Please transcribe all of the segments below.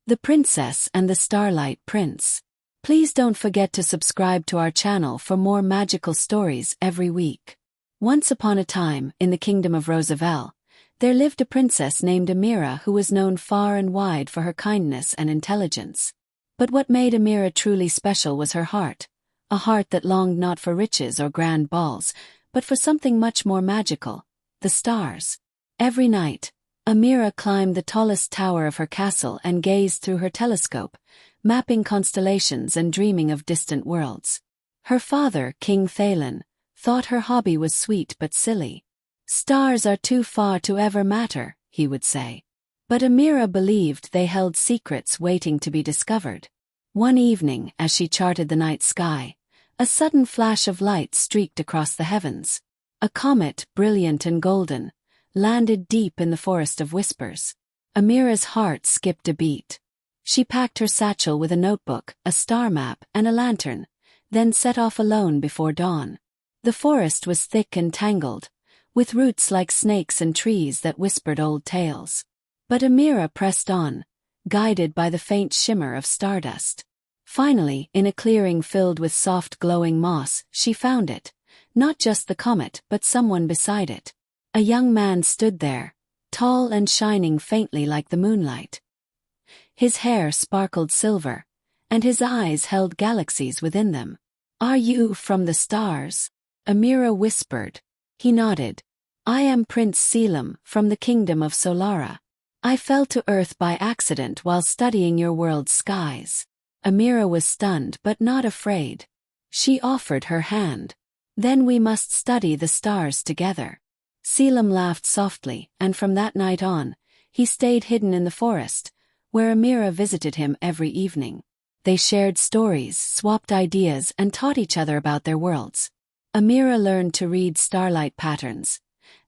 The Princess and the Starlight Prince. Please don't forget to subscribe to our channel for more magical stories every week. Once upon a time, in the kingdom of Rosabelle, there lived a princess named Amira who was known far and wide for her kindness and intelligence. But what made Amira truly special was her heart, a heart that longed not for riches or grand balls, but for something much more magical, the stars. Every night, Amira climbed the tallest tower of her castle and gazed through her telescope, mapping constellations and dreaming of distant worlds. Her father, King Thalen, thought her hobby was sweet but silly. "Stars are too far to ever matter," he would say. But Amira believed they held secrets waiting to be discovered. One evening, as she charted the night sky, a sudden flash of light streaked across the heavens. A comet, brilliant and golden, landed deep in the forest of whispers. Amira's heart skipped a beat. She packed her satchel with a notebook, a star map, and a lantern, then set off alone before dawn. The forest was thick and tangled, with roots like snakes and trees that whispered old tales. But Amira pressed on, guided by the faint shimmer of stardust. Finally, in a clearing filled with soft glowing moss, she found it. Not just the comet, but someone beside it. A young man stood there, tall and shining faintly like the moonlight. His hair sparkled silver, and his eyes held galaxies within them. "Are you from the stars?" Amira whispered. He nodded. "I am Prince Selim, from the kingdom of Solara. I fell to earth by accident while studying your world's skies." Amira was stunned but not afraid. She offered her hand. "Then we must study the stars together." Selim laughed softly, and from that night on, he stayed hidden in the forest, where Amira visited him every evening. They shared stories, swapped ideas, and taught each other about their worlds. Amira learned to read starlight patterns,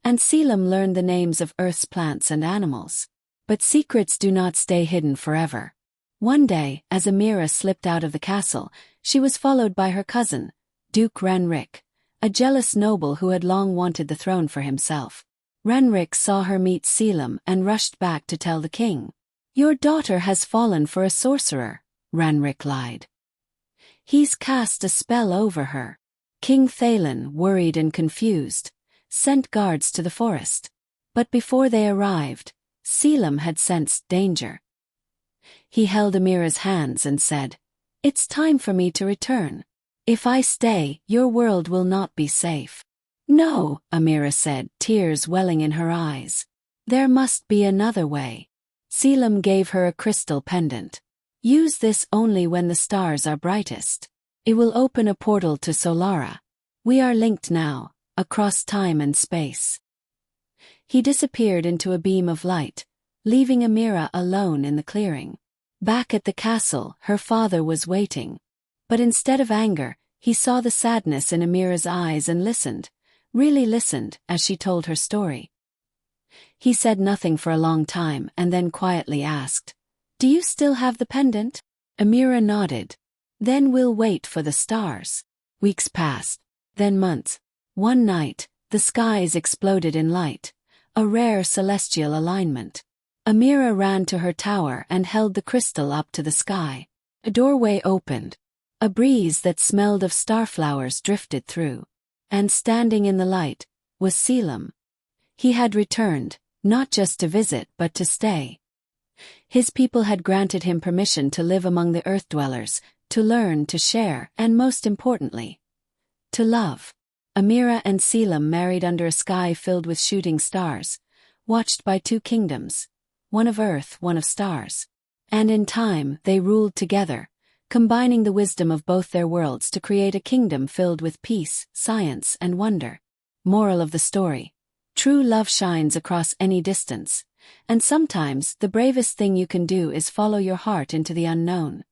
and Selim learned the names of Earth's plants and animals. But secrets do not stay hidden forever. One day, as Amira slipped out of the castle, she was followed by her cousin, Duke Renric, a jealous noble who had long wanted the throne for himself. Renric saw her meet Selim and rushed back to tell the king. "Your daughter has fallen for a sorcerer," Renric lied. "He's cast a spell over her." King Thalen, worried and confused, sent guards to the forest. But before they arrived, Selim had sensed danger. He held Amira's hands and said, "It's time for me to return. If I stay, your world will not be safe." "No," Amira said, tears welling in her eyes. "There must be another way." Selim gave her a crystal pendant. "Use this only when the stars are brightest. It will open a portal to Solara. We are linked now, across time and space." He disappeared into a beam of light, leaving Amira alone in the clearing. Back at the castle, her father was waiting. But instead of anger, he saw the sadness in Amira's eyes and listened, really listened, as she told her story. He said nothing for a long time and then quietly asked, "Do you still have the pendant?" Amira nodded. "Then we'll wait for the stars." Weeks passed, then months. One night, the skies exploded in light, a rare celestial alignment. Amira ran to her tower and held the crystal up to the sky. A doorway opened. A breeze that smelled of starflowers drifted through. And standing in the light was Selim. He had returned, not just to visit but to stay. His people had granted him permission to live among the earth dwellers, to learn, to share, and most importantly, to love. Amira and Selim married under a sky filled with shooting stars, watched by two kingdoms, one of earth, one of stars. And in time, they ruled together, combining the wisdom of both their worlds to create a kingdom filled with peace, science, and wonder. Moral of the story: true love shines across any distance, and sometimes the bravest thing you can do is follow your heart into the unknown.